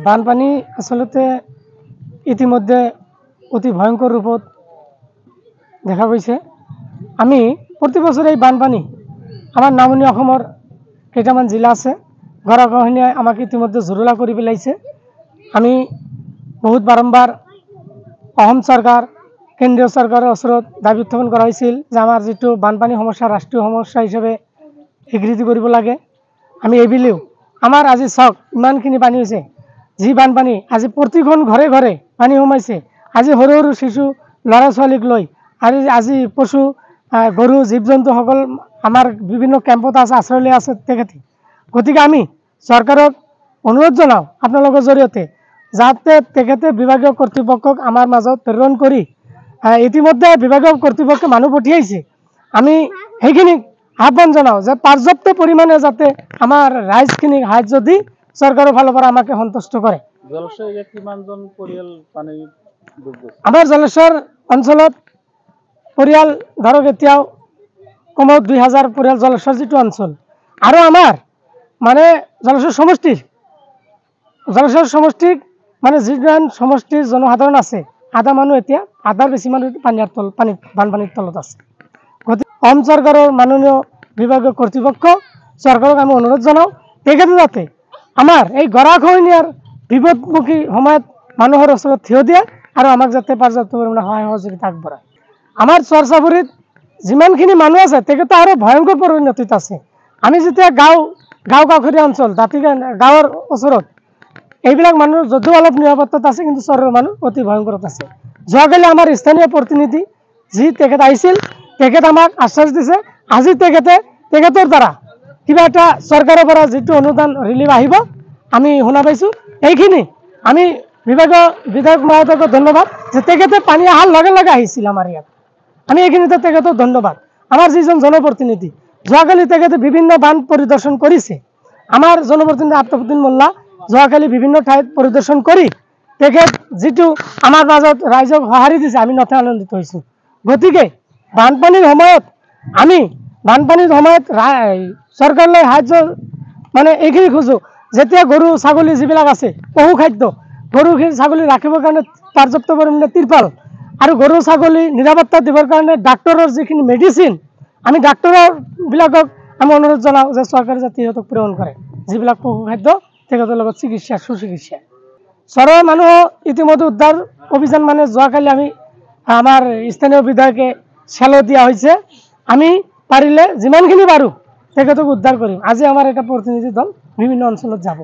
বানপানী আসলতে ইতিমধ্যে অতি ভয়ঙ্কৰ ৰূপত দেখা গৈছে। আমি প্ৰতি বছৰ এই বানপানী আমাৰ নামনি অসমৰ কেইটামান জিলা আছে, গৰাখহনীয়াই আমাক ইতিমধ্যে জুৰুলা কৰি পেলাইছে। আমি বহুত বাৰম্বাৰ অসম চৰকাৰ, কেন্দ্ৰীয় চৰকাৰৰ ওচৰত দাবী উত্থাপন কৰা হৈছিল যে আমাৰ যিটো বানপানী সমস্যা ৰাষ্ট্ৰীয় সমস্যা হিচাপে স্বীকৃতি কৰিব লাগে। আমি এইবুলিও আমাৰ আজি চাওক ইমানখিনি পানী হৈছে, যি বানপানী আজি প্ৰতিখন ঘৰে ঘৰে পানী সোমাইছে। আজি সৰু সৰু শিশু ল'ৰা ছোৱালীক লৈ আজি পশু গৰু জীৱ জন্তুসকল আমাৰ বিভিন্ন কেম্পত আছে, আশ্ৰয় লৈ আছে তেখেতে। গতিকে আমি চৰকাৰক অনুৰোধ জনাওঁ আপোনালোকৰ জৰিয়তে যাতে তেখেতে বিভাগীয় কৰ্তৃপক্ষক আমাৰ মাজত প্ৰেৰণ কৰি ইতিমধ্যে বিভাগীয় কৰ্তৃপক্ষে মানুহ পঠিয়াইছে। আমি সেইখিনিক আহ্বান জনাওঁ যে পৰ্যাপ্ত পৰিমাণে যাতে আমাৰ ৰাইজখিনিক সাহায্য দি চৰকাৰৰ ফালৰ পৰা আমাকে সন্তুষ্ট কৰে। আমাৰ জলেশ্বৰ অঞ্চলত পৰিয়াল ধৰক এতিয়াও কমেও 2000 পৰিয়াল জলেশ্বৰ যিটো অঞ্চল, আৰু আমাৰ মানে জলেশ্বৰ সমষ্টিক মানে যিজন সমষ্টিৰ জনসাধাৰণ আছে, আধা মানুহ এতিয়া আধাৰ বেছি মানুহ বানপানীৰ তলত আছে। গতিকে অসম চৰকাৰৰ মাননীয় বিভাগীয় কৰ্তৃপক্ষ চৰকাৰক আমি অনুৰোধ জনাওঁ তেখেতে যাতে আমাৰ এই গৰাখহনীয়াৰ বিপদমুখী সময়ত মানুহৰ ওচৰত থিয় দিয়ে আৰু আমাক যাতে পৰ্যাপ্ত পৰিমাণে সহায় সহযোগিতা আগবঢ়ায়। আমাৰ চৰচাবুৰীত যিমানখিনি মানুহ আছে তেখেতে আৰু ভয়ংকৰ পৰিণতিত আছে। আমি যেতিয়া গাঁও কাষৰীয়া অঞ্চল দাঁতি গাঁৱৰ ওচৰত এইবিলাক মানুহ যদিও অলপ নিৰাপত্তাত আছে, কিন্তু চহৰৰ মানুহ অতি ভয়ংকৰত আছে। যোৱাকালি আমাৰ স্থানীয় প্ৰতিনিধি যি তেখেত আহিছিল, তেখেত আমাক আশ্বাস দিছে আজি তেখেতৰ দ্বাৰা কিবা এটা চৰকাৰৰ পৰা যিটো অনুদান ৰিলিফ আহিব আমি শুনা পাইছোঁ। এইখিনি আমি বিভাগীয় বিধায়ক মহোদয়ক ধন্যবাদ যে তেখেতে পানী অহাৰ লগে লগে আহিছিল আমাৰ ইয়াত। আমি এইখিনিতে তেখেতক ধন্যবাদ। আমাৰ যিজন জনপ্ৰতিনিধি যোৱাকালি তেখেতে বিভিন্ন বান পৰিদৰ্শন কৰিছে। আমাৰ জনপ্ৰতিনিধি আফতাবউদ্দিন মোল্লা যোৱাকালি বিভিন্ন ঠাইত পৰিদৰ্শন কৰি তেখেত যিটো আমাৰ মাজত ৰাইজক সঁহাৰি দিছে, আমি নথৈ আনন্দিত হৈছোঁ। গতিকে বানপানীৰ সময়ত আমি চৰকাৰলৈ সাহায্য মানে এইখিনি খোজোঁ, যেতিয়া গৰু ছাগলী যিবিলাক আছে পশু খাদ্য, গৰু ছাগলী ৰাখিবৰ কাৰণে পৰ্যাপ্ত পৰিমাণে তিৰপাল আৰু গৰু ছাগলী নিৰাপত্তা দিবৰ কাৰণে ডাক্তৰৰ যিখিনি মেডিচিন, আমি ডাক্তৰবিলাকক আমি অনুৰোধ জনাওঁ যে চৰকাৰে যাতে সিহঁতক প্ৰেৰণ কৰে, যিবিলাক পশু খাদ্য তেখেতৰ লগত সুচিকিৎসা। চহৰৰ মানুহ ইতিমধ্যে উদ্ধাৰ অভিযান মানে যোৱাকালি আমাৰ স্থানীয় বিধায়কে চেলো দিয়া হৈছে। আমি পাৰিলে যিমানখিনি পাৰোঁ তেখেতক উদ্ধাৰ কৰিম। আজি আমাৰ এটা প্ৰতিনিধি দল বিভিন্ন অঞ্চলত যাব।